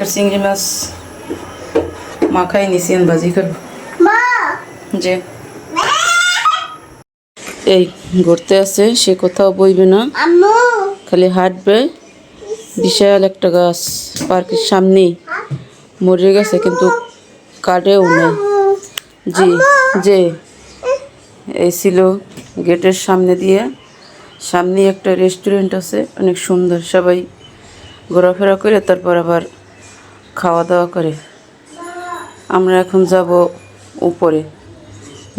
চিংড়ি মাছ মাখাই নিছি ভাজি করব যে এই ঘুরতে আছে সে কোথাও বইবে না, খালি হাঁটবে। বিশাল একটা গাছ পার্কের সামনেই মরে গেছে, কিন্তু কাটেও নেই। জি যে এই ছিল গেটের সামনে দিয়ে, সামনে একটা রেস্টুরেন্ট আছে অনেক সুন্দর, সবাই ঘোরাফেরা করে তারপর আবার খাওয়া দাওয়া করে। আমরা এখন যাব উপরে,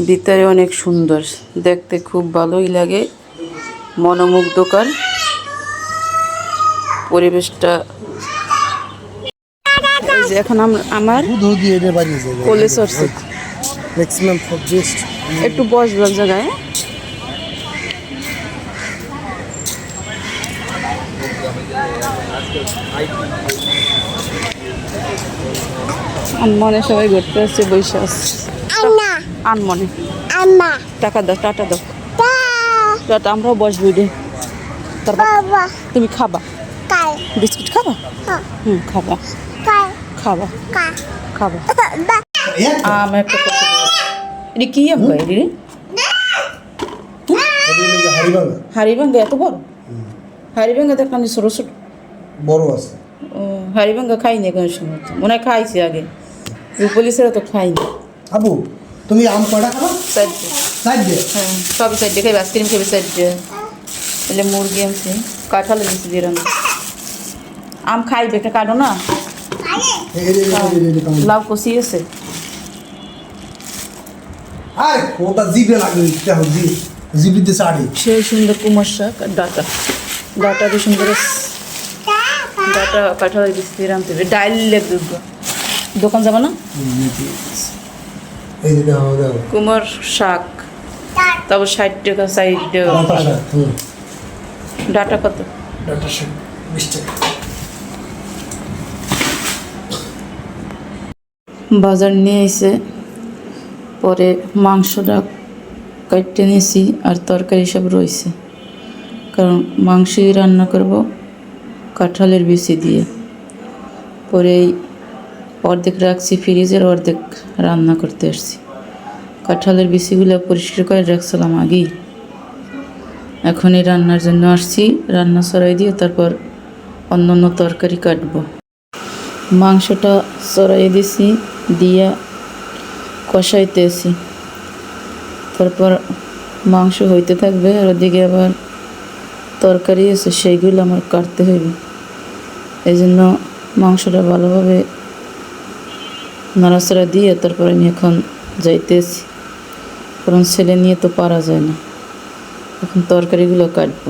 ভিতরে অনেক সুন্দর, দেখতে খুব ভালোই লাগে, মনোমুগ্ধকর পরিবেশটা। এখন আমার কোলে চড়ছে, একটু বসবার জায়গায় আনমনে সবাই ঘুরতে আসছে, বসে আসছে। আনমনে টাকা দাও, টাটা দাও, টাটা। আমরাও বসবো রে। তারপর তুমি খাবা বিস্কিট, খাবা? খাবা খাবা খাবা। আম একটা কথা, এটা কি আম গাই রে? হারিভাঙ্গা এত বড়? হারিভাঙ্গা তো কানে ছোট ছোট বড় আছে। ও হারিভাঙ্গা খাইনি কোনো সময়, মনে হয় খাইছি আগে, পুলিশেরা তো খাইনি। আবু তুমি আম কয়টা খাবা? চারটে। চারটে? হ্যাঁ সবই চারটে খাইবে, আইসক্রিম খাইবে চারটে, এলে মুরগি আনছে, কাঁঠালে দিচ্ছি দিলাম। আম খাইবে, একটা কাটো না, লাউ কষি আছে। আরে ওটা জিভে লাগে, জিবিতে চাড়ি। সেই সুন্দর কুমার শাক আর ডাটা, ডাটা দিয়ে সুন্দর ডাটা কাঁঠালে দিচ্ছি দিলাম। তবে ডাইল লেগে দোকান যাবে না? এই যে দাও দাও কুমার শাক, তারপর 60 টাকা সাইড। ডাটা কত? ডাটা শাক 20 টাকা। বাজার নিয়ে এসে পরে মাংসটা কাটতে নিয়েছি, আর তরকারি সব রয়েছে, কারণ মাংসই রান্না করব কাঁঠালের বিচি দিয়ে। পরে অর্ধেক রাখছি ফ্রিজের, অর্ধেক রান্না করতে আসছি। কাঁঠালের বিচিগুলো পরিষ্কার করে রাখছিলাম আগেই, এখন এই রান্নার জন্য আসছি। রান্না চড়াই দিয়ে তারপর অন্য অন্য তরকারি কাটবো। মাংসটা চড়াই দিছি, দিয়া কষাইতেছি, তারপর মাংস হইতে থাকবে, আর ওদিকে আবার তরকারি আছে, সেইগুলো আমার কাটতে হইবে। এই জন্য মাংসটা ভালোভাবে নাড়াচাড়া দিয়ে তারপর আমি এখন যাইতেছি, কারণ ছেলে নিয়ে তো পারা যায় না। এখন তরকারিগুলো কাটবো।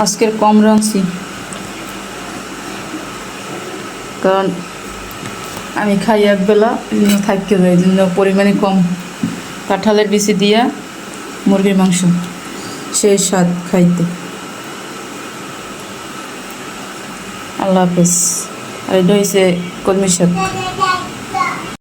আজকের কম রাঁধছি, কারণ আমি খাই একবেলা, থাকতে হয়, এই জন্য পরিমাণে কম। কাঁঠালের বিচি দিয়া মুরগির মাংস, সেই স্বাদ খাইতে। আল্লাহ হাফেজ। আর এটা হয়েছে কলমি শাক।